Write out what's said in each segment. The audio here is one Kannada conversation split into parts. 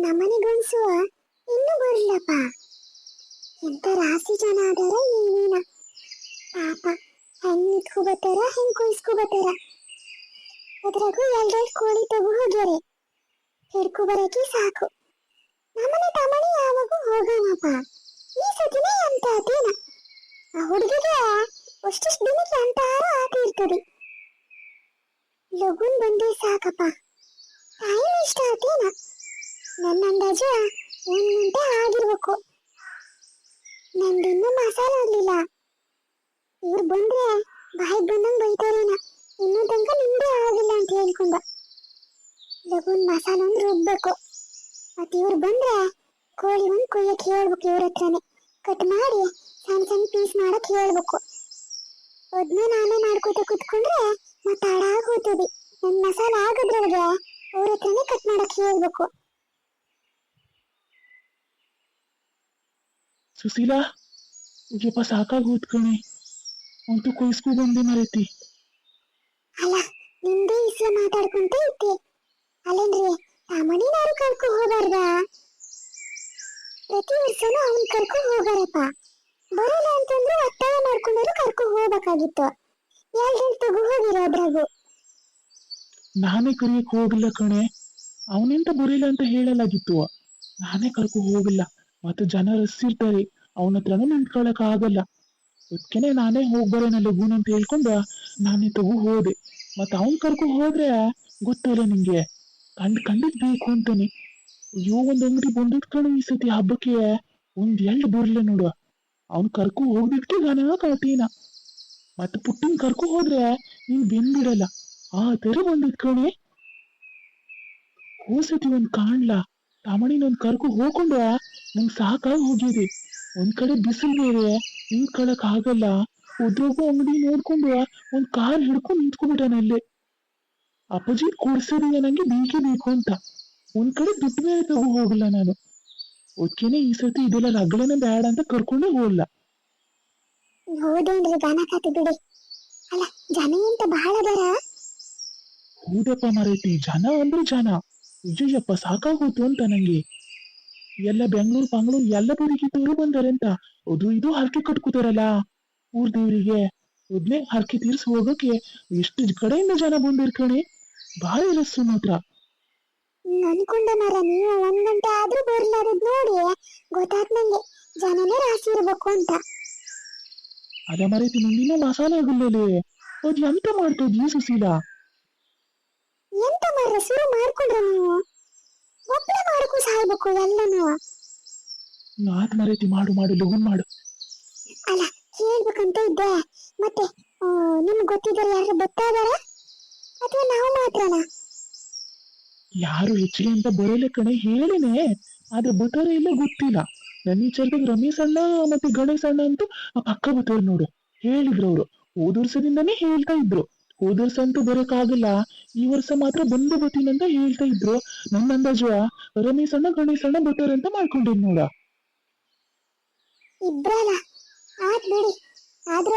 ನಮ್ಮನೆಗನ್ಸು ಇನ್ನೂ ಬರಲಪ್ಪ. ಎಂತ ರಾಶಿ ಜನ ಅದಾರ ಏನೇನ ಪಾಪ. ಹೆಂಗ್ ನಿತ್ಕೋಬತ್ತಾರ, ಹೆಂಗ್ ಕುಯ್ಸ್ಕೋಬತ್ತಾರ. ಅದ್ರಾಗೂ ಎರಡೆರಡು ಕೋಳಿ ತಗೋ ಹೋಗ್ಯಾರೆ. ಹಿಡ್ಕೊ ಬರಕ್ಕೆ ಸಾಕು. ನಮ್ಮನೆ ತಮ್ಮನಿ ಯಾವಾಗೂ ಹೋಗಣಪ್ಪ. ಈ ಸತಿನೇ ಅಂತ ಆತೇನ. ಆ ಹುಡುಗಿಗೆ ಅಷ್ಟಿಷ್ಟು ದಿನಕ್ಕೆ ಅಂತಾರ ಆತಿರ್ತದೆ. ಲಗುನ್ ಬಂದೇ ಸಾಕಪ್ಪ. ಟೈಮ್ ಇಷ್ಟ ಆತೇನ. ನನ್ನ ಅಂದಾಜು 1 ಗಂಟೆ ಆಗಿರ್ಬೇಕು. ನಂದಿನ್ನೂ ಮಸಾಲ ಆಗ್ಲಿಲ್ಲ. ಇವ್ರು ಬಂದ್ರೆ ಬಾಯಿಗೆ ಬಂದಂಗ್ ಬೈತಾರೇನ. ಇನ್ನೂ ತನಕ ನಿಮ್ದೇ ಆಗಿಲ್ಲ ಅಂತ ಹೇಳ್ಕೊಂಡ. ಲಗುನ್ ಮಸಾಲ ಒಂದು ರುಬ್ಬೇಕು. ಮತ್ತೆ ಇವ್ರು ಬಂದ್ರೆ ಕೋಳಿ ಒಂದು ಕೊಯ್ಯಕ್ಕೆ ಹೇಳ್ಬೇಕು. ಇವ್ರ ಹತ್ರನೇ ಕಟ್ ಮಾಡಿ ಸಣ್ಣ ಸಣ್ಣ ಪೀಸ್ ಮಾಡಕ್ ಹೇಳ್ಬೇಕು. ಅದನ್ನ ನಾನೇ ಮಾಡ್ಕೋತ ಕುತ್ಕೊಂಡ್ರೆ ಮತ್ತೆ ಹಾಳಾಗ ಹೋಗ್ತದೆ. ನನ್ ಮಸಾಲ ಆಗದ್ರೊಳಗೆ ಅವ್ರ ಹತ್ರನೇ ಕಟ್ ಮಾಡಕ್ ಹೇಳ್ಬೇಕು. ಸುಶೀಲಾ, ಈಗಪ್ಪ ಸಾಕಾಗಿ ಹೋದ್ಕಣೆ. ಅಂತೂ ಕೊಯ್ಸ್ಕೊ ಬಂದೆ ಮರೈತಿ. ಅಲ್ಲ, ನಿಮ್ದೇ ಇಸ್ಲ ಮಾತಾಡ್ಕೊಂತ ಇದ್ದೆ. ಅಲ್ಲೇನ್ರಿ, ತಮ್ಮನಿನಾರು ಕರ್ಕೊ ಹೋಗಾರ್ದ? ಪ್ರತಿ ವರ್ಷನೂ ಅವನ್ ಕರ್ಕೊ ಹೋಗಾರಪ್ಪ. ಬರಲ್ಲ ಅಂತಂದ್ರೆ ಒತ್ತಾಯ ಮಾಡ್ಕೊಂಡಾರು ಕರ್ಕೊ ಹೋಗ್ಬೇಕಾಗಿತ್ತು. ಎರಡೆರಡು ತಗೋ ಹೋಗಿರೋ ಅದ್ರಾಗು. ನಾನೇ ಕರಿಯಕ್ ಹೋಗಿಲ್ಲ ಕಣೆ. ಅವನೆಂತ ಬರಿಲ್ಲ ಅಂತ ಹೇಳಲಾಗಿತ್ತು. ನಾನೇ ಕರ್ಕೊ ಹೋಗಿಲ್ಲ. ಮತ್ತೆ ಜನ ರಸ್ಸಿರ್ತಾರೆ, ಅವನ ಹತ್ರನೂ ನಿಂತ್ಕೊಳಕ್ ಆಗಲ್ಲ. ಅದಕ್ಕೇನೆ ನಾನೇ ಹೋಗ್ಬರೋಣ ಲಗುನ್ ಅಂತ ಹೇಳ್ಕೊಂಡ ನಾನೇ ತಗೋ ಹೋದೆ. ಮತ್ತ ಅವನ್ ಕರ್ಕೊ ಹೋದ್ರೆ ಗೊತ್ತಲ್ಲ ನಿಂಗೆ, ಖಂಡಿತ್ ಬೇಕು ಅಂತಾನೆ. ಅಯ್ಯೋ, ಒಂದ್ ಅಂಗಡಿ ಬಂದಿದ್ ಕಣು ಈ ಸತಿ ಹಬ್ಬಕ್ಕೆ. ಒಂದ್ ಎಳ್ಳು ಬರ್ಲ ನೋಡು. ಅವ್ನ್ ಕರ್ಕೊ ಹೋಗ್ದಿದ್ಕೆ ಗನ ಕಾಟೀನ. ಮತ್ತೆ ಪುಟ್ಟಿನ್ ಕರ್ಕೊ ಹೋದ್ರೆ ನೀನ್ ಬೆಂದ್ಬಿಡಲ್ಲ. ಆ ತರ ಬಂದಿದ್ ಕಣೆ. ಹೋಸತಿ ಒಂದ್ ಕಾಣ್ಲ ತಮಣಿನೊಂದ್ ಕರ್ಕೊ ಹೋಗ್ಕೊಂಡ ನಂಗ್ ಸಾಕಾಗಿ ಹೋಗಿದೆ. ಒಂದ್ ಕಡೆ ಬಿಸಿಲು ಬೇರೆ, ನಿಂತ್ಕೊಳಕ್ ಆಗಲ್ಲ. ಉದ್ರೋಗು ಅಂಗಡಿ ನೋಡ್ಕೊಂಡು ಒಂದ್ ಕಾರ್ ಹಿಡ್ಕೊಂಡು ನಿಂತ್ಕೊಂಡ್ಬಿಟ್ಟಾನಲ್ಲೇ. ಅಪ್ಪಾಜಿ ಕೊಡ್ಸೋದಿದೆ ನಂಗೆ ಬೇಕೇ ಬೇಕು ಅಂತ. ಒಂದ್ ಕಡೆ ದುಡ್ಡು ಬೇರೆ ತಗೋ ಹೋಗಲ್ಲ ನಾನು. ಓಕೆನೆ ಈ ಸತಿ ಇದೆಲ್ಲ ರಗಳೆನ ಬೇಡ ಅಂತ ಕರ್ಕೊಂಡೇ ಹೋಗಲ್ಲ. ಹೌದೇನ್ರಿ, ಗಾನ ಕಾತಿ ಬಿಡಿ. ಅಲ್ಲ, ಜನ ಎಂತ ಬಹಳ ಅದಾರ? ಹೌದಪ್ಪ ಮರೈತಿ, ಜನ ಅಂದ್ರೆ ಜನ. ಅಯ್ಯಯ್ಯಪ್ಪ ಸಾಕಾಗೋತು ಅಂತ ನಂಗೆ. ಎಲ್ಲ ಬೆಂಗಳೂರು ಎಲ್ಲ ಬದುಕಿದ್ದವರು ಬಂದಾರೆ ಅಂತ. ಅದು ಇದು ಹರಕೆ ಕಟ್ಕೋತಾರಲ್ಲ ಊರ್ ದೇವರಿಗೆ. ಒದ್ನೆ ಹರಕೆ ತೀರ್ಸಿ ಹೋಗಕ್ಕೆ ಎಷ್ಟು ಕಡೆಯಿಂದ ಜನ ಬಂದಿರ್ಕಣೆ. ಭಾರಿ ರಸ್ಸು ಮಾತ್ರ. ಅನ್ಕೊಂಡೆ ಮರ, ನೀವು 1 ಗಂಟೆ ಆದ್ರೂ ಬರ್ಲಾರದ್ ನೋಡಿ ಗೊತ್ತಾತ್ ನಂಗೆ ಜನನೇ ರಾಶಿ ಇರ್ಬೇಕು ಅಂತ. ಅದ ಮರೈತಿ, ನಿನ್ನ ಮಸಾಲೆ ಆಗುಲ್ಲೇ. ಅದ್ ಎಂತ ಮಾಡ್ತಾ ಇದ್ವಿ ಸುಶೀಲಾ? ಎಂತ ಮರ ಶುರು ಮಾಡ್ಕೊಂಡ್ರೆ ನೀವು? ಒಬ್ಬಳೆ ಮಾಡಕ್ಕೂ ಸಾಯ್ಬೇಕು ಎಲ್ಲನೂ. ಆತ್ ಮರೈತಿ, ಮಾಡು ಲಗುನ್ ಮಾಡು. ಅಲ್ಲ, ಹೇಳ್ಬೇಕಂತ ಇದ್ದೆ. ಮತ್ತೆ ನಿಮ್ಗೆ ಗೊತ್ತಿದ್ದಾರೆ ಯಾರು ಗೊತ್ತಾದಾರ ಅಥವಾ ನಾವು ಮಾತ್ರನಾ? ಯಾರು ಹೆಚ್ಚಿಗೆ ಅಂತ ಬರೋಲ್ಲ ಕಣೆ, ಹೇಳಿನೇ. ಆದ್ರೆ ಬತ್ತಾರ ಇಲ್ಲ ಗೊತ್ತಿಲ್ಲ. ನನ್ನ ವಿಚಾರದಾಗ ರಮೇಶ್ ಅಣ್ಣ ಮತ್ತೆ ಗಣೇಶ್ ಅಣ್ಣ ಅಂತೂ ಪಕ್ಕ ಬತ್ತಾರ ನೋಡು. ಹೇಳಿದ್ರು ಅವ್ರು. ಹೋದ ವರ್ಷದಿಂದಾನೇ ಹೇಳ್ತಾ ಇದ್ರು. ಹೋದ ವರ್ಷ ಅಂತೂ ಬರಕ್ ಆಗಲ್ಲ, ಈ ವರ್ಷ ಮಾತ್ರ ಬಂದು ಬರ್ತೀನಂತ ಹೇಳ್ತಾ ಇದ್ರು. ನನ್ನ ಅಂದಾಜು ರಮೇಶ್ ಅಣ್ಣ ಗಣೇಶ್ ಅಣ್ಣ ಬತ್ತಾರ ಅಂತ ಮಾಡ್ಕೊಂಡಿದ್ ನೋಡ. ಇಬ್ರಲ್ಲ, ಆತ್ ಬಿಡಿ. ಆದ್ರ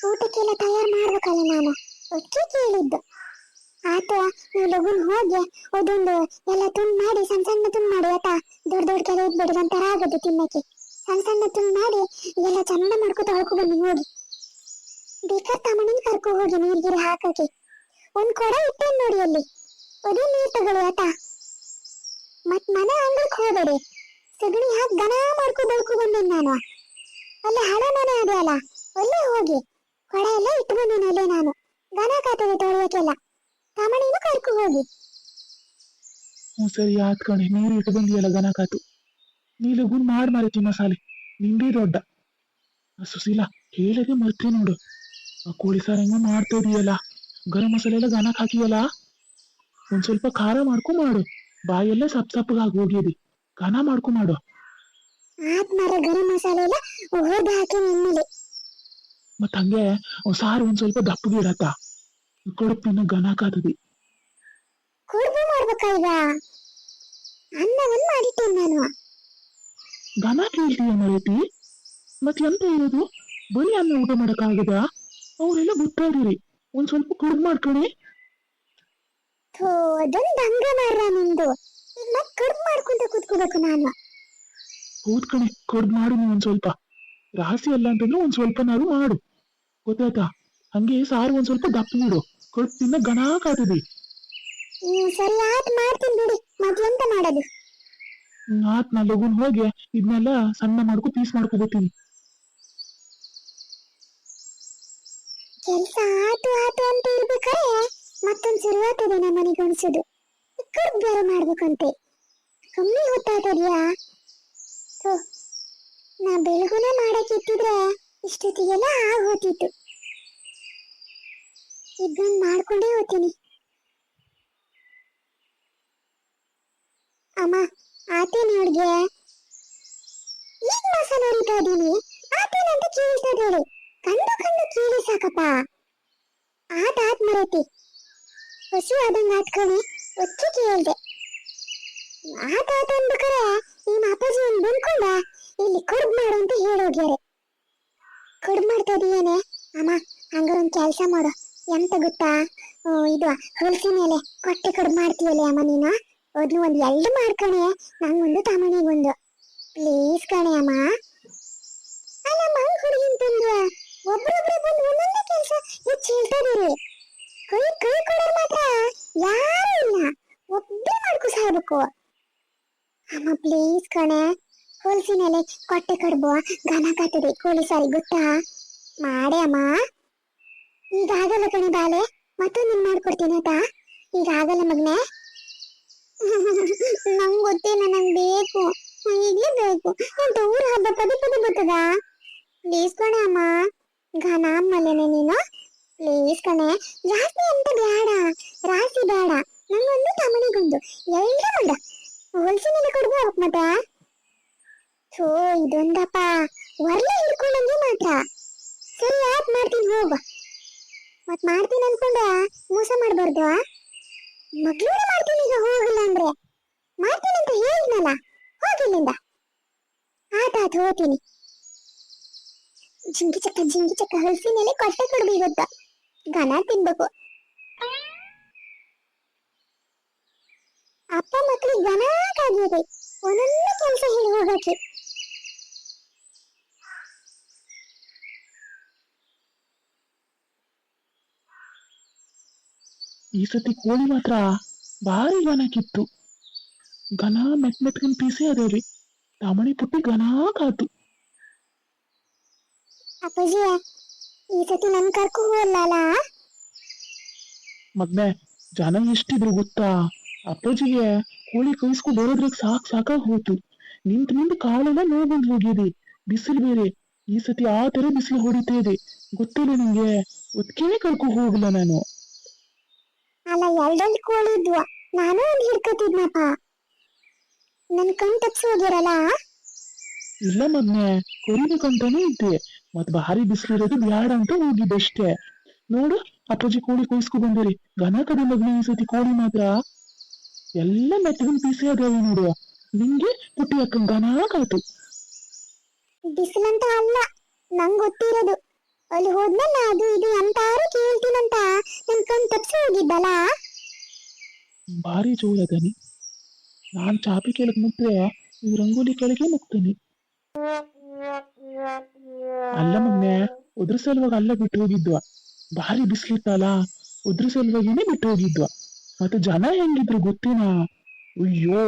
ಊಟಕ್ಕೆಲ್ಲ ತಯಾರು ಮಾಡ್ಬೇಕಲ್ಲ ನಾನು, ಅದಕ್ಕೆ ಕೇಳಿದ್ದು. ಆತ ನೀವು ಲಗುನ್ ಹೋಗಿ ಅದೊಂದು ಎಲ್ಲ ತುಂಡು ಮಾಡಿ, ಸಣ್ಣ ಸಣ್ಣ ತುಂಡು ಮಾಡಿ ಆತಾ. ದೊಡ್ಡ ದೊಡ್ಡ ಕೆಲ ಇದ್ಬಿಡಿ, ಒಂಥರ ಆಗೋದು ತಿನ್ನಕ್ಕೆ. ಸಣ್ಣ ಸಣ್ಣ ತುಂಡು ಮಾಡಿ ಎಲ್ಲ ಚಂದ ಮಾಡ್ಕೊ ತೊಳ್ಕೊ ಬನ್ನಿ ಹೋಗಿ. ಬೇಕಾದ ತಮ್ಮನಿನ ಕರ್ಕೊ ಹೋಗಿ ನೀರ್ಗಿರಿ ಹಾಕಕ್ಕೆ. ಒಂದ್ ಕೊಡ ಇಟ್ಟೇನ್ ನೋಡಿ ಅಲ್ಲಿ, ಅದೇ ನೀರ್ ತಗೊಳ್ಳಿ ಆತಾ. ಮತ್ ಮನೆ ಅಂಗಳಕ್ಕೆ ಹೋಗಬೇಡಿ. ಸಗಣಿ ಹಾಕಿ ಗನ ಮಾಡ್ಕೊ ಬಳ್ಕೊ ಬಂದೇನ್ ನಾನು. ಅಲ್ಲೇ ಹಳೆ ಮನೆ ಅದೇ ಅಲ್ಲ, ಅಲ್ಲೇ ಹೋಗಿ ಕೊಡ ಎಲ್ಲ ಇಟ್ಟು ಬಂದೇನೆ ಅಲ್ಲೇ ನಾನು. ಗನ ಕಾತದೆ ತೊಳೆಯಕ್ಕೆಲ್ಲ. ತಮ್ಮನಿನ ಕರ್ಕೊ ಹೋಗಿ. ಸರಿ ಆತ್ ಕಣೆ, ನೀರು ಇಟ್ಟು ಬಂದಿಯಲ್ಲ ಗನಕಾತು. ನೀ ಲಗುನ್ ಮಾರೈತಿ ಮಸಾಲೆ, ನಿಂದೇ ದೊಡ್ಡ. ಸುಶೀಲಾ, ಹೇಳದೆ ಮರ್ತಿ ನೋಡು. ಆ ಕೋಳಿ ಸಾರು ಹೆಂಗ ಮಾಡ್ತಾ ಇದೀಯಲ್ಲ, ಗರಂ ಮಸಾಲೆ ಎಲ್ಲ ಗನಕ್ ಹಾಕಿಯಲ್ಲ, ಒಂದ್ ಸ್ವಲ್ಪ ಖಾರ ಮಾಡು. ಬಾಯೆಲ್ಲ ಸಪ್ಪಗಾಗಿ ಹೋಗಿದೆ. ಘನ ಮಾಡು. ಆತ್ ಮರ, ಗರಂ ಮಸಾಲೆ ಎಲ್ಲ ಹೊರದು ಹಾಕಿ ನಿಮ್ಮಲ್ಲಿ. ಮತ್ ಹಂಗೆ ಸಾರು ಒಂದ್ ಸ್ವಲ್ಪ ದಪ್ಪಗೆ ಇರತ್ತ. ಕಡುಪಿನ ಗನಕಾತದಿ. ಕುಡ್ದು ಮಾಡ್ಬೇಕ ಈಗ? ಅನ್ನವನ್ನ ಮಾಡಿಟ್ಟೇನೆ ನಾನು. ಘನ ಕೇಳ್ತೀಯ ಮರೈತಿ? ಮತ್ ಎಂತ ಇರೋದು? ಬರೀ ಅನ್ನ ಊಟ ಮಾಡಕ್ಕಾಗದ? ಅವರೆಲ್ಲ ಗೊತ್ತಾಡಿರಿ, ಒಂದ್ ಸ್ವಲ್ಪ ಕುಡ್ದು ಮಾಡ್ಕೊಳ್ಳಿ. ಥೋ, ಅದೊಂದು ಹಂಗ ಮಾರ್ರ ನಿಂದು. ಈಗ ಮತ್ ಕಡ್ಬ್ ಮಾಡ್ಕೊಂತ ಕೂತ್ಕೋಬೇಕು ನಾನು. ಹೌದ್ ಕಣೆ, ಕಡ್ಬ್ ಮಾಡು ನೀ ಒಂದ್ ಸ್ವಲ್ಪ. ರಾಸಿ ಅಲ್ಲ ಅಂತಂದ್ರೆ ಒಂದ್ ಸ್ವಲ್ಪನಾರು ಮಾಡು, ಗೊತ್ತಾಯ್ತಾ? ಹಂಗೆ ಸಾರು ಒಂದ್ ಸ್ವಲ್ಪ ದಪ್ಪ ಬಿಡು, ಕಡ್ಬ್ ತಿನ್ನ ಗಣ ಕಾತದಿ. ಸರಿ ಆಯ್ತು, ಮಾಡ್ತೀನಿ ಬಿಡಿ. ಮೊದ್ಲೆಂತ ಮಾಡೋದು? ಆತ್, ನಾ ಲಗುನ್ ಹೋಗಿ ಇದನ್ನೆಲ್ಲ ಸಣ್ಣ ಮಾಡ್ಕೊ ಪೀಸ್ ಮಾಡ್ಕೋಬತ್ತೀನಿ. ಕೆಲ್ಸ ಆತು ಆತು ಅಂತ ಇರ್ಬೇಕಾರೆ ಮತ್ತೊಂದ್ ಶುರುವಾತದೆ ನಮ್ಮ ಮನೆಗೆ ಅನ್ಸೋದು. ಕಡ್ಬ್ ಬೇರೆ ಮಾಡ್ಬೇಕಂತೆ. ಕಮ್ಮಿ ಹೊತ್ತಾತದ್ಯಾ? ನಾ ಬೆಳಗುನೆ ಮಾಡಕ್ ಇಟ್ಟಿದ್ರೆ ಇಷ್ಟೊತ್ತಿಗೆಲ್ಲ ಆಗೋತಿತ್ತು. ಇದನ್ನ ಮಾಡ್ಕೊಂಡೇ ಹೋಗ್ತೀನಿ. ಅಮ್ಮ, ಆತೇನು ಅಡ್ಗೆ? ಈಗ ಮಸಾಲೆ ಹುರಿತಾ ಇದೀನಿ. ಆತೇನಂತ ಕೇಳ್ತಾ ಹೇಳಿ. ಕಂಡು ಕಂಡು ಕೇಳಿ ಸಾಕಪ್ಪ. ಆತ್ ಮರೈತಿ. ಹಸು ಆದಂಗ ಆತ್ಕಣಿ, ಒಚ್ಚಿ ಕೇಳ್ದೆ. ಆತ ಅನ್ಬೇಕಾರೆ ನಿಮ್ಮ ಅಪ್ಪಾಜಿ ಒಂದು ಬಂದ್ಕೊಂಡ ಇಲ್ಲಿ ಕಡ್ಬ್ ಮಾಡು ಅಂತ ಹೇಳೋಗ್ಯಾರೆ. ಕಡ್ಬ್ ಮಾಡ್ತಾ ಇದೀಯೇನೆ? ಅಮ್ಮ, ಹಂಗಾರೊಂದ್ ಕೆಲ್ಸ ಮಾಡು. ಎಂತ ಗೊತ್ತಾ, ಇದು ಹೊಲಸಿ ಮೇಲೆ ಕೊಟ್ಟೆ ಕಡ್ಬ್ ಮಾಡ್ತೀಯಲ್ಲ ಅಮ್ಮ ನೀನು, ಅದ್ನು ಒಂದ್ 2 ಮಾಡ್ಕಣೆ, ನಂಗೊಂದು ತಮ್ಮನಿಗೊಂದು. ಪ್ಲೀಸ್ ಕಣೆ ಅಮ್ಮ. ಅಲ್ಲ ಮಂಗ್ ಹುಡುಗಿಂತಂದ್ರೆ ಒಬ್ರೊಬ್ರೆ ಬಂದು ಒಂದೊಂದೇ ಕೆಲ್ಸ ಹೆಚ್ಚು ಹೇಳ್ತಾ ಇದೀರಿ. ಕೈ ಕೊಡೋರು ಮಾತ್ರ ಯಾರು ಇಲ್ಲ, ಒಬ್ಬರೇ ಮಾಡ್ಕೊ ಸಾಯ್ಬೇಕು. ಅಮ್ಮ ಪ್ಲೀಸ್ ಕಣೆ, ಹೊಲಸಿ ಮೇಲೆ ಕೊಟ್ಟೆ ಕಡ್ಬು ಘನ ಕಾತದೆ ಕೋಳಿ ಸಾರಿ, ಗೊತ್ತಾ? ಮಾಡೆ ಅಮ್ಮ. ಈಗ ಆಗಲ್ಲ ಕಣೆ ಬಾಲೆ, ಮತ್ತೊಂದು ಮಾಡ್ಕೊಡ್ತೀನಿ ಆಯ್ತಾ? ಈಗ ಆಗಲ್ಲ ಮಗ್ನೆ. ನಂಗ್ ಗೊತ್ತಿಲ್ಲ, ನಂಗ್ ಬೇಕು, ಈಗ್ಲೇ ಬೇಕು ಅಂತ. ಊರ ಹಬ್ಬ ಪದೇ ಪದೇ ಬರ್ತದ? ಪ್ಲೀಸ್ ಕಣೆ ಅಮ್ಮ, ಘನ ಅಮ್ಮಲೇನೆ ನೀನು. ಪ್ಲೀಸ್ ಕಣೆ, ಜಾಸ್ತಿ ಅಂತ ಬೇಡ, ರಾಸಿ ಬೇಡ, ನಂಗೊಂದು ತಮ್ಮನಿಗೊಂದು 2 ಮಾಡ. ಹೊಲಸಿನೆಲ್ಲ ಕೊಡ್ಬೋ ಮತ್ತೆ. ಥೋ, ಇದೊಂದಪ್ಪ ಒರ್ಲೆ ಹಿಡ್ಕೊಂಡಂಗೆ ಮಾತ್ರ. ಸರಿ ಆಯ್ತು, ಮಾಡ್ತೀನಿ ಹೋಗು. ಮತ್ ಮಾಡ್ತೀನಿ ಅನ್ಕೊಂಡ ಮೋಸ ಮಾಡ್ಬಾರ್ದು. ಮಗ್ಳೂರು ಮಾಡ್ತೀನಿ ಈಗ, ಹೋಗಿಲ್ಲ ಅಂದ್ರೆ. ಮಾಡ್ತೀನಿ ಅಂತ ಹೇಳಿದ್ನಲ್ಲ, ಹೋಗಿಲ್ಲಿಂದ. ಆತಾತು, ಹೋಗ್ತೀನಿ. ಜಿಂಗಿ ಚಕ್ಕ ಹಲಸಿನಲ್ಲಿ ಕೊಟ್ಟೆ ಕೊಡ್ಬೇಕು ಇವತ್ತು. ಘನ ತಿನ್ಬೇಕು. ಅಪ್ಪ ಮಕ್ಳಿಗೆ ಘನ ಕಾಗಿದೆ, ಒಂದೊಂದು ಕೆಲಸ ಹೇಳಿ ಹೋಗಕ್ಕೆ. ಈ ಸತಿ ಕೋಳಿ ಮಾತ್ರ ಭಾರಿ ಘನಕ್ಕಿತ್ತು. ಘನ ಮೆತ್ಮೆತ್ಕೊಂಡ್ ಪೀಸೇ ಅದೇವ್ರಿ. ತಾಮಣಿ ಪುಟ್ಟಿ ಘನ ಕಾತು. ಅಪ್ಪಾಜಿ, ಈ ಸತಿ ನನ್ ಕರ್ಕೊ ಹೋಗಲ್ಲ? ಮಗ್ನೆ, ಜನ ಎಷ್ಟಿದ್ರು ಗೊತ್ತಾ? ಅಪ್ಪಾಜಿಗೆ ಕೋಳಿ ಕೈಸ್ಕೊ ಬರೋದ್ರಾಗ ಸಾಕಾಗ್ ಹೋಯ್ತು. ನಿಂತು ಕಾಲೆಲ್ಲ ನೋವು ಬಂದು ಹೋಗಿದೆ. ಬಿಸಿಲು ಬೇರೆ, ಈ ಸತಿ ಆ ತರ ಬಿಸಿಲು ಹೊಡಿತಾ ಇದೆ, ಗೊತ್ತಿಲ್ಲ ನಿಂಗೆ. ಒದ್ಕೇನೆ ಕರ್ಕೊ ಹೋಗಿಲ್ಲ ನಾನು. ಅಲ್ಲ, 2 ಕೋಳಿ ಇದ್ವು, ನಾನು ಒಂದು ಹಿಡ್ಕತಿದ್ನಪ್ಪ. ನನ್ ಕಣ್ ತಪ್ಸಿ ಹೋಗಿರಲ್ಲ? ಇಲ್ಲ ಮಗ್ನೆ, ಕೊರಿಬೇಕಂತಾನೆ ಇದ್ದೆ, ಮತ್ ಭಾರಿ ಬಿಸಿಲಿರೋದು ಬ್ಯಾಡ ಅಂತ ಹೋಗಿದ್ದಷ್ಟೇ. ನೋಡು, ಅಪ್ಪಾಜಿ ಕೋಳಿ ಕೊಯ್ಸ್ಕೊ ಬಂದಿರಿ. ಘನ ಕಡೆ ಮಗ್ನೆ ಈ ಸತಿ ಕೋಳಿ ಮಾತ್ರ. ಎಲ್ಲ ಮೆತ್ತಗಿನ ಪೀಸೆ ಅದಾವೆ ನೋಡು. ನಿಂಗೆ ಪುಟ್ಟಿ ಅಕ್ಕಂಗ್ ಘನ ಕಾತು. ಬಿಸಿಲಂತ ಅಲ್ಲ, ನಂಗ್ ಗೊತ್ತಿರೋದು. ಅಲ್ಲಿ ಹೋದ್ಮೇಲೆ ಅದು ಇದು ಅಂತಾರು ಕೇಳ್ತೀನಂತ ನನ್ ಕಣ್ ತಪ್ಸಿ ಹೋಗಿದ್ದಲ್ಲ. ಭಾರಿ ಜೋರದನಿ. ನಾನ್ ಚಾಪಿ ಕೆಳಗ್ ಮುಟ್ರೆ ಈ ರಂಗೋಲಿ ಕೆಳಗೆ ಮುಗ್ತೀನಿ. ಅಲ್ಲ ಮಗ್ನೆ, ಉದ್ರ ಸಲುವಾಗ ಅಲ್ಲ ಬಿಟ್ಟು ಹೋಗಿದ್ವ. ಭಾರಿ ಬಿಸ್ಲಿತ್ತಲ್ಲ, ಉದ್ರ ಸಲುವಾಗಿನೇ ಬಿಟ್ಟು ಹೋಗಿದ್ವ. ಮತ್ತೆ ಜನ ಹೆಂಗಿದ್ರು ಗೊತ್ತೇನಾ? ಅಯ್ಯೋ,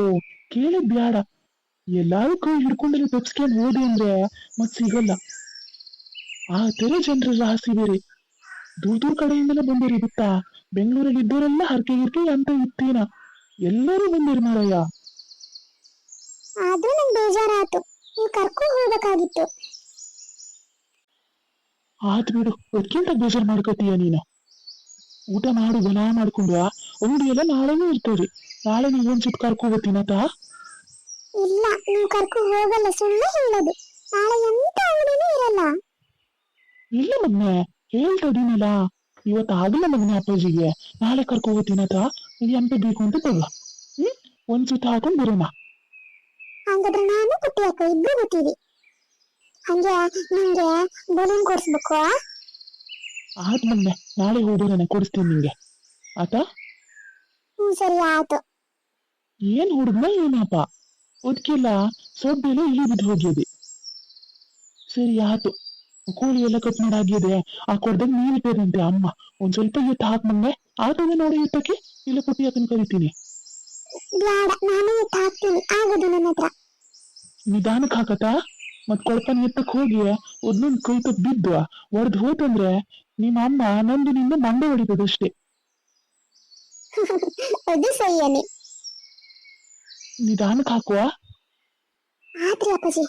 ಕೇಳಿದ್ ಬ್ಯಾಡ. ಎಲ್ಲಾರು ಕೈ ಹಿಡ್ಕೊಂಡಲ್ಲಿ ತಪ್ಸ್ಕೊಂಡ್ ಹೋದೆ ಅಂದ್ರೆ ಮತ್ ಸಿಗಲ್ಲ. ಆ ತರ ಜನರ ರಾಶಿ ಬೇರೆ. ದೂರ ಕಡೆಯಿಂದಲೇ ಬಂದಿರಿ ಗೊತ್ತಾ? ಬೆಂಗಳೂರಲ್ಲಿ ಇದ್ದವರೆಲ್ಲ ಹರಕೆ ಗಿರ್ಕೆ ಅಂತ ಇತ್ತೇನ, ಎಲ್ಲರೂ ಬಂದಿರಿ ಮಾರಯ್ಯ. ಆದ್ರೂ ನಂಗೆ ಬೇಜಾರಾಯ್ತು, ನೀವು ಕರ್ಕೊಂಡು ಹೋಗ್ಬೇಕಾಗಿತ್ತು. ಆತ್ ಬಿಡು, ಅದಕ್ಕಿಂತ ಬೇಜಾರ್ ಮಾಡ್ಕೋತೀಯ ನೀನು. ಊಟ ಮಾಡು, ಘನ ಮಾಡ್ಕೊಂಡ್ವಾ. ಅಂಗಡಿ ಎಲ್ಲ ನಾಳೆನೂ ಇರ್ತದೆ. ನಾಳೆ ನೀವು ಒಂದ್ಸಿಟ್ ಕರ್ಕೋಬತ್ತೀನತ. ಇಲ್ಲ, ನೀವು ಕರ್ಕೊಂಡು ಹೋಗಲ್ಲ, ಸುಮ್ಮನೆ ಹೇಳೋದು. ನಾಳೆ ಎಂತ ಅಂಗಡಿನೂ ಇರಲ್ಲ. ಇಲ್ಲ ಮಗ್ನೆ, ಹೇಳ್ತದೀನಲ್ಲ. ಇವತ್ತು ಆಗಲ್ಲ ಮಗ್ನೆ ಅಪ್ಪಾಜಿಗೆ. ನಾಳೆ ಕರ್ಕೋಬತ್ತೀನತ. ನೀವು ಎಂತ ಬೇಕು ಅಂತ ತಗೋ. ಒಂದ್ಸಿಟ್ ಹಾಕೊಂಡ್ ಬರೋಣ. ಹಂಗಾದ್ರೆ ನಾನು ಪುಟ್ಟಿ ಅಕ್ಕ ಇಬ್ರು ಗೊತ್ತೀವಿ. ಹಂಗೆ ನಿಂಗೆ ಬಲೂನ್ ಕೊಡ್ಸ್ಬೇಕು. ಆತ್ ಮಗ್ನೆ, ನಾಳೆ ಹೋಗೋಣ, ಕೊಡಿಸ್ತೀನಿ ನಿಂಗೆ ಆತಾ. ಸರಿ ಆಯ್ತು. ಏನ್ ಹುಡುಗ್ನ ಏನಪ್ಪ ಅದಕ್ಕೆಲ್ಲ ಸೊಡ್ಡೆಲ್ಲ ಇಳಿ ಬಿದ್ದು ಹೋಗಿದೆ. ಸರಿ ಆತು, ಕೋಳಿ ಎಲ್ಲ ಕಟ್ ಮಾಡಾಗಿದೆ. ಆ ಕೊಡ್ದಾಗ ನೀರಿಟ್ಟದಂತೆ ಅಮ್ಮ. ಒಂದ್ ಸ್ವಲ್ಪ ಎತ್ತು ಹಾಕ್ಮಂಗೆ ಆತದ ನೋಡಿ ಎತ್ತಕ್ಕೆ, ಇಲ್ಲ ಪುಟ್ಟಿ ಅದನ್ನ ಕರಿತೀನಿ. ಬ್ಯಾಡ, ನಾನೇ ಎತ್ತು ಹಾಕ್ತೀನಿ, ಆಗದು ನನ್ನ ಹತ್ರ. ನಿಧಾನಕ್ಕೆ ಹಾಕತಾ. ಮತ್ ಕೊಳ್ಪನ್ ಎತ್ತಕ್ ಹೋಗಿ ಒಂದೊಂದ್ ಕೈ ತಪ್ಪ ಬಿದ್ದು ಹೊಡೆದ್ ಹೋತಂದ್ರೆ ನಿಮ್ಮ ಅಮ್ಮ ನಂದು ನಿನ್ನ ಮಂಡೆ ಹೊಡಿತದಷ್ಟೇ. ಅದು ಸಹಿಯನೆ. ನಿಧಾನಕ್ಕೆ ಹಾಕುವ. ಆತ್ರಿ ಅಪ್ಪಾಜಿ.